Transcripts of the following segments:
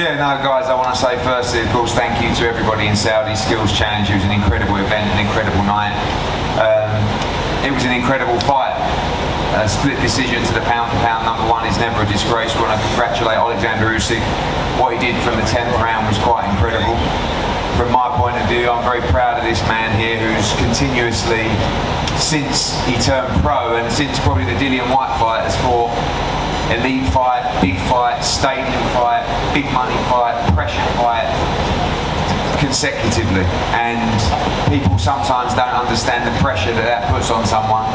Yeah, no, guys, I want to say firstly, of course, thank you to everybody in Saudi Skills Challenge. It was an incredible event, an incredible night. It was an incredible fight. A split decision to the pound-for-pound number one is never a disgrace. We want to congratulate Oleksandr Usyk. What he did from the 10th round was quite incredible. From my point of view, I'm very proud of this man here who's continuously, since he turned pro and since probably the Dillian White fight, has fought elite fight, big fight, stadium fight, big money fight, pressure fight, consecutively. And people sometimes don't understand the pressure that puts on someone.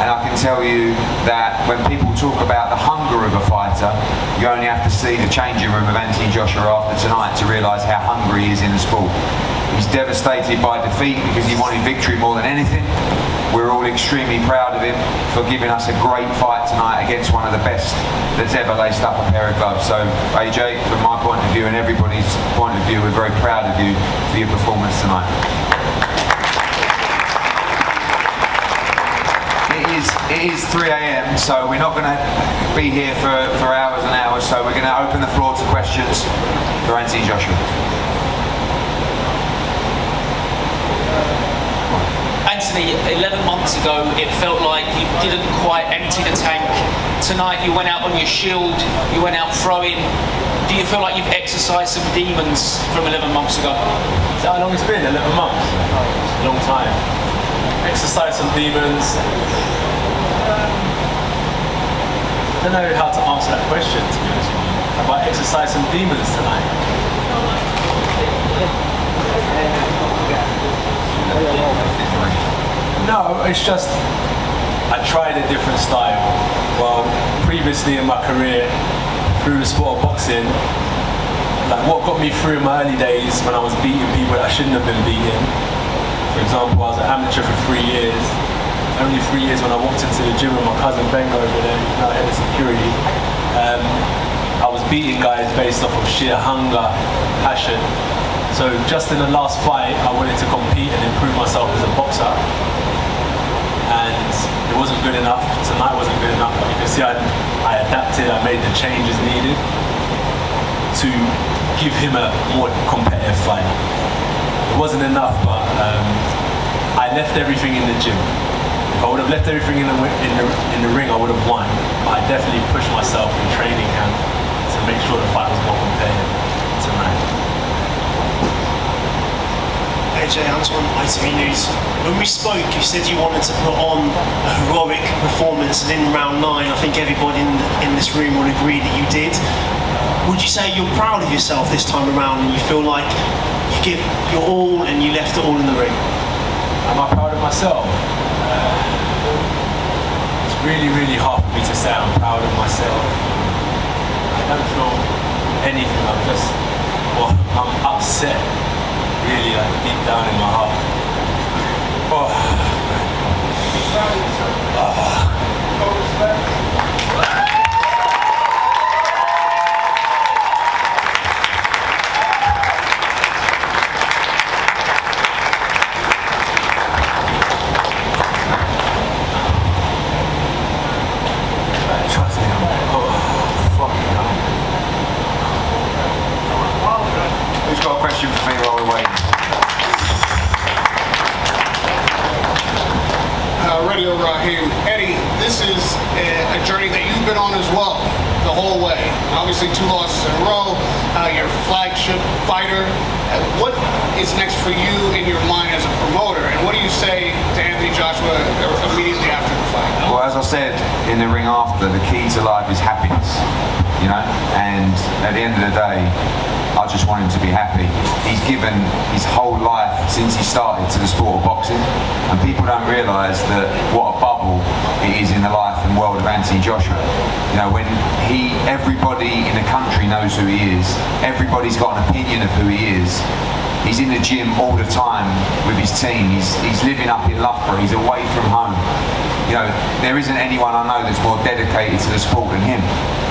And I can tell you that when people talk about the hunger of a fighter, you only have to see the changing room of Anthony Joshua after tonight to realise how hungry he is in the sport. He's devastated by defeat because he wanted victory more than anything. We're all extremely proud of him for giving us a great fight tonight against one of the best that's ever laced up a pair of gloves. So AJ, from my point of view and everybody's point of view, we're very proud of you for your performance tonight. It is 3 AM, so we're not going to be here for hours and hours, so we're going to open the floor to questions for Anthony Joshua. Anthony, 11 months ago, it felt like you didn't quite empty the tank. Tonight you went out on your shield, you went out throwing. Do you feel like you've exercised some demons from 11 months ago? Is that how long it's been? 11 months? A long time. Exercise some demons. I don't know how to answer that question, to be honest with you. Have I exercised some demons tonight? No, it's just I tried a different style. Well, previously in my career, through the sport of boxing, like what got me through in my early days when I was beating people that I shouldn't have been beating. For example, I was an amateur for 3 years. Only 3 years when I walked into the gym with my cousin Benga over there, now head of security. I was beating guys based off of sheer hunger, passion. So just in the last fight, I wanted to compete and improve myself as a boxer. And it wasn't good enough. Tonight wasn't good enough. But you can see I adapted, I made the changes needed to give him a more competitive fight. It wasn't enough, but I left everything in the gym. If I would have left everything in the ring, I would have won. But I definitely pushed myself in training camp to make sure the fight was more competitive tonight. AJ, Antoine, ITV News. When we spoke, you said you wanted to put on a heroic performance, and in round 9, I think everybody in this room would agree that you did. Would you say you're proud of yourself this time around, and you feel like you give your all and you left it all in the ring? Am I proud of myself? It's really, really hard for me to say I'm proud of myself. I don't feel anything. I'm upset, really, like deep down in my heart. Who's got a question for me while we're waiting? Radio Raheem. Eddie, this is a journey that you've been on as well, the whole way. Obviously 2 losses in a row, your flagship fighter. What is next for you in your mind as a promoter, and what do you say to Anthony Joshua immediately after the fight? Well, as I said in the ring after, the key to life is happiness, you know, and at the end of the day, I just want him to be happy. He's given his whole life since he started to the sport of boxing, and people don't realise that what a bubble it is in the life and world of Anthony Joshua. You know, when everybody in the country knows who he is, everybody's got an opinion of who he is. He's in the gym all the time with his team. He's living up in Loughborough. He's away from home. You know, there isn't anyone I know that's more dedicated to the sport than him.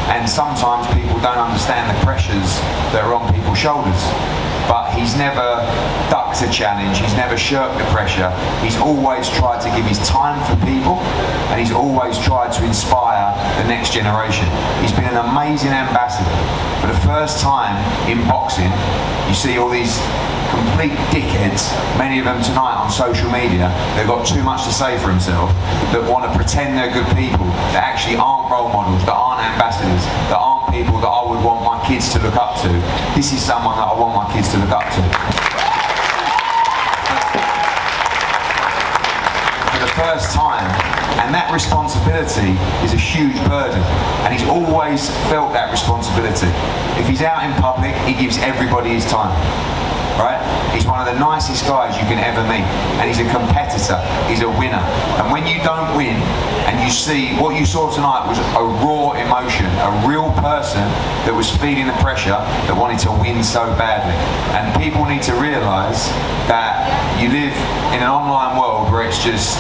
And sometimes people don't understand the pressures that are on people's shoulders. but he's never ducked a challenge, he's never shirked the pressure. He's always tried to give his time for people, and he's always tried to inspire the next generation. He's been an amazing ambassador. For the first time in boxing, you see all these complete dickheads, many of them tonight on social media, they've got too much to say for themselves, that want to pretend they're good people, that actually aren't role models, that aren't ambassadors, that aren't people that I would want my kids to look up to. This is someone that I want my kids to look up to. For the first time, and that responsibility is a huge burden, and he's always felt that responsibility. If he's out in public, he gives everybody his time. Right? He's one of the nicest guys you can ever meet, and he's a competitor, he's a winner. And when you don't win, and you see what you saw tonight was a raw emotion, a real person that was feeling the pressure, that wanted to win so badly. And people need to realise that you live in an online world where it's just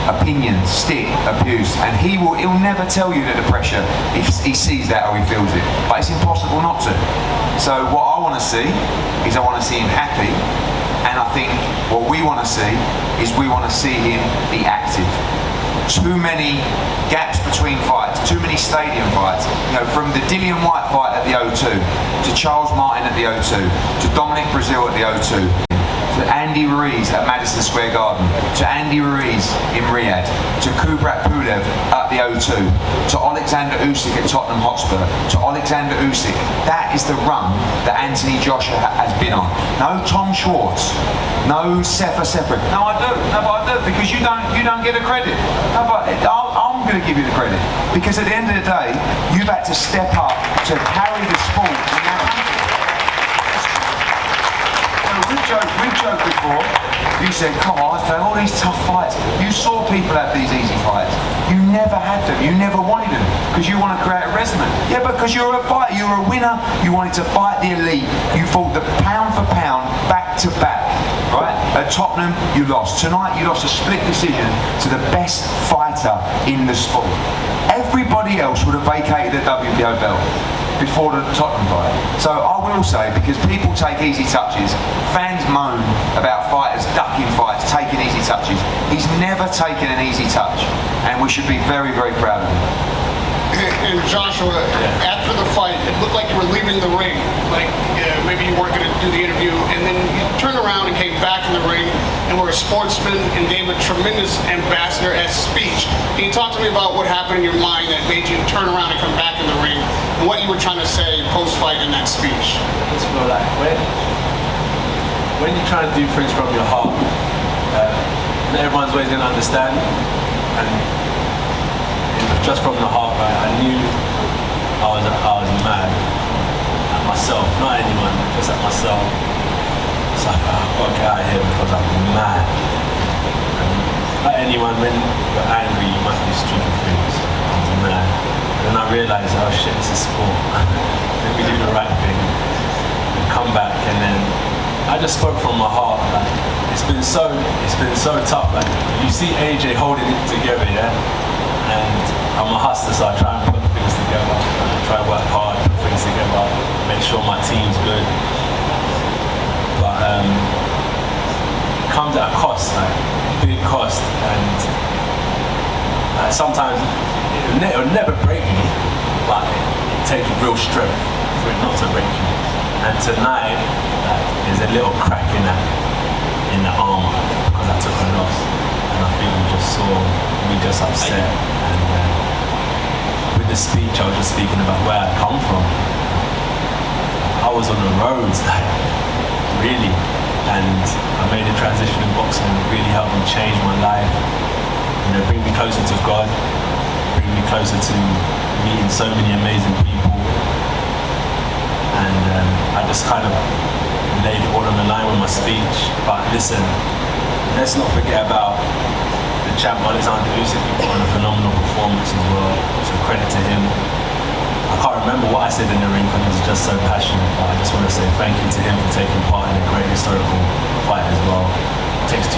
opinions, stick, abuse, and he'll never tell you that the pressure, he sees that or he feels it, but it's impossible not to. So what I want to see is I want to see him happy, and I think what we want to see is we want to see him be active. Too many gaps between fights, too many stadium fights. You know, from the Dillian White fight at the O2, to Charles Martin at the O2, to Dominic Brazil at the O2, to Andy Ruiz at Madison Square Garden, to Andy Ruiz in Riyadh, to Kubrat Pulev at the O2, to Oleksandr Usyk at Tottenham Hotspur, to Oleksandr Usyk. That is the run that Anthony Joshua has been on. No Tom Schwartz, no Sefa Separate. No, I do, because you don't get the credit. No, but I'm going to give you the credit, because at the end of the day, you've had to step up to carry the sport. We've joked before. You said, come on, I've done all these tough fights. You saw people have these easy fights. You never had them. You never wanted them because you want to create a resume. Yeah, because you're a fighter. You're a winner. You wanted to fight the elite. You fought the pound for pound, back to back. Right? At Tottenham, you lost. Tonight, you lost a split decision to the best fighter in the sport. Everybody else would have vacated the WBO belt before the Tottenham fight. So I will say, because people take easy touches, fans moan about fighters ducking fights, taking easy touches. He's never taken an easy touch, and we should be very, very proud of him. And Joshua, after the fight, it looked like you were leaving the ring. Like maybe you weren't going to do the interview, and then you turned around and came back in the ring and were a sportsman and gave a tremendous ambassador-esque speech. Can you talk to me about what happened in your mind that made you turn around and come back in the ring, and what you were trying to say post-fight in that speech? It's more like when you try to do things from your heart, not everyone's always going to understand, and just from the heart, right? I knew I was mad at myself, not anyone, just at myself. It's like, I've got to get out of here because I'm mad. And like anyone, when you're angry, you must do stupid things. I was mad. And then I realised, oh shit, this is sport. Let me do the right thing and come back. And then I just spoke from my heart. Like, it's been so tough. Like, you see AJ holding it together, yeah. And I'm a hustler, so I try and put things together. I try to work hard, put things together, make sure my team's good. But it comes at a cost, like big cost, and sometimes it'll never break me, but it takes real strength for it not to break you. And tonight, there's a little crack in the armor because I took a loss, and I think we just saw me just upset. And with the speech, I was just speaking about where I come from. I was on the roads, like, really, and I made a transition in boxing and it really helped me change my life. You know, bring me closer to God, bring me closer to meeting so many amazing people. And I just kind of laid it all on the line with my speech. But listen, let's not forget about the champ Oleksandr Usyk. He put on a phenomenal performance as well, so credit to him. I can't remember what I said in the ring because I was just so passionate, but I just want to say thank you to him for taking part in a great historical fight as well. It takes two